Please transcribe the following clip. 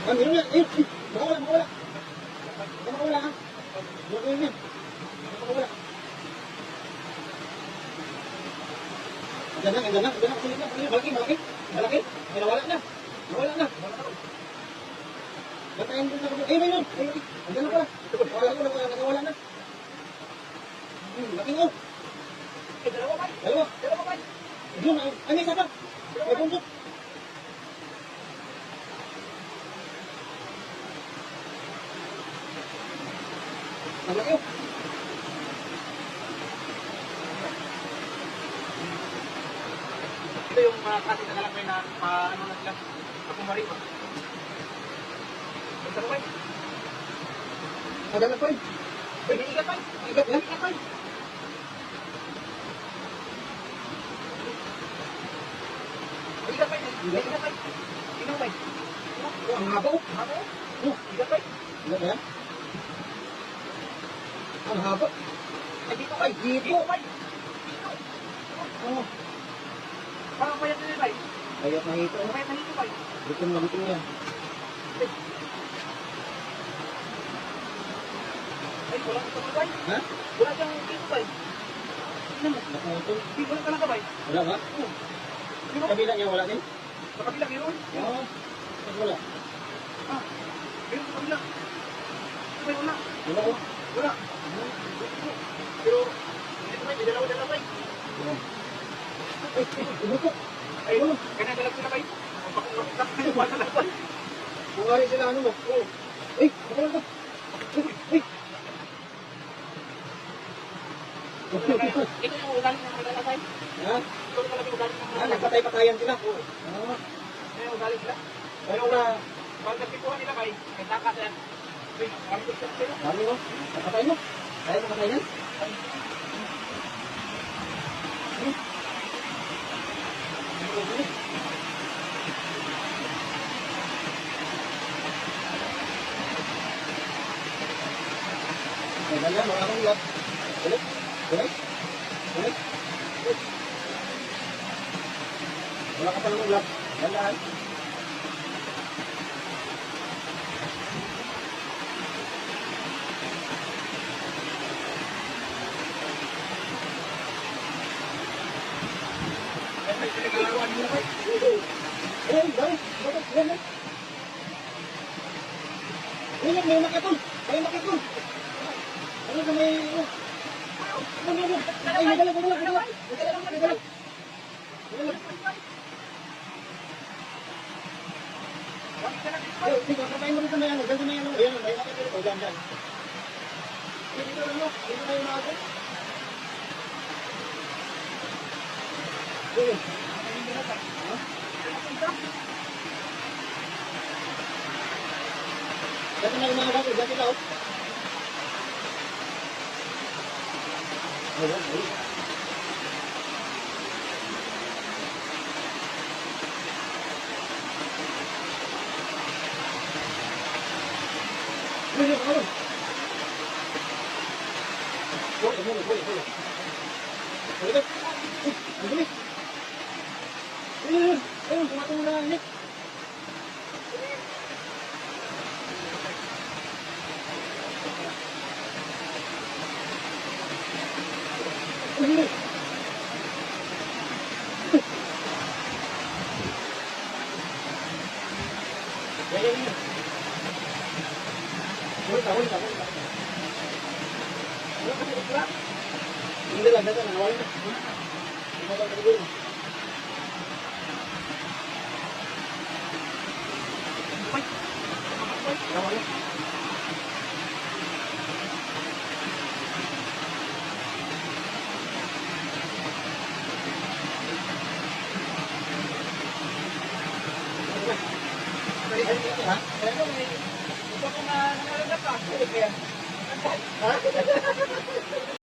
Meron na. Ayun. Makawala, makawala. Makawala ha. Makawala yan. Makawala. Andiyan na, andiyan na. Andiyan na. Kulit na. Malaki, malaki. Malaki. Ay, nawala na. Nawala na. Batayin din na. Ayun, ayun. Ayun. Andiyan na pala. Nakawala na. Laki nga. Dalawa ba? Dalawa. Dalawa ba? Doon, ay, may isa pa. May bundok. Ang laki oh. Ito yung kasi nakalagay na ano na sila. Kumari pa. Ito ba? Ang dalag pa rin. May ikat pa. Ikat yan. Ikat pa. Ikat pa. Ikat pa. Ino ba? Ang haba oh. Habo? Oh, Ikat pa. ikat yan. Ang haba. Ay dito Ay, dito. Dito pa. Oh. Parang payat na ba? Ayot na hito. Payat na dito ba? Bitin na bitin yan. Ay, wala ka ba? Ha? Wala kang dito ba? Nakutol. Di wala ka ba? Wala ba? Dino? Kabila niya wala din? Sa kabila meron? Oo. Wala. Ah. Meron sa kabila. Ay, wala. Wala oh. Wala. Pero, hindi ko may dalawa-dalawa ba? Ay, ibukok. Ay, kanya dalag sila ba? Wala na ba? Bungari sila ano mo. Oo. Ay, ako lang to. Ay. Ito yung ugali ng malalakay. Ha? Ito yung talagang ugali ng Ah, malalakay. nagpatay-patayan sila. Oo. Ito yung ugali sila. Pero na, Pag nagtipuhan nila ba, may takas yan. Uy, ang gusto sila. dami mo. Nakatay mo. Kaya mo katay yan? Ay, ganyan, maraming ulat. Ulit, ulit, ulit. Wala ka pa ng ulat. Gandaan. Ay, may pinagalaruan nila ba? Ay, dami. Bakit? Ganyan. Ganyan, may makatol. May makatol. Ano ka may... Ano, ano? Ay, nagalag, nagalag, nagalag. Nagalag, nagalag. Nagalag. Ay, sige, kapain mo rin sa may ano. Diyan sa may ano. Ayan, may makatol. O, dyan, dyan. Dito, ano? Dito tayo makatol. Sige. Ha? Dati na yung mga gato, dati na, oh. Ayun, ayun. Ayun, ayun, ayun. Huli, huli, huli, huli. Huli ka. Uy, ang dumi. Ayun, ayun, ayun, tumatong na, Nick. Ayun, ayun. Yan, yan, yan. Huli ka, huli ka, huli ka. Ano kasi ito lang? Hindi lang, dito, nawala na. Hindi mo ba siguro? Nawala. Ha? Pero may ito kung nangalagap ka. Ha?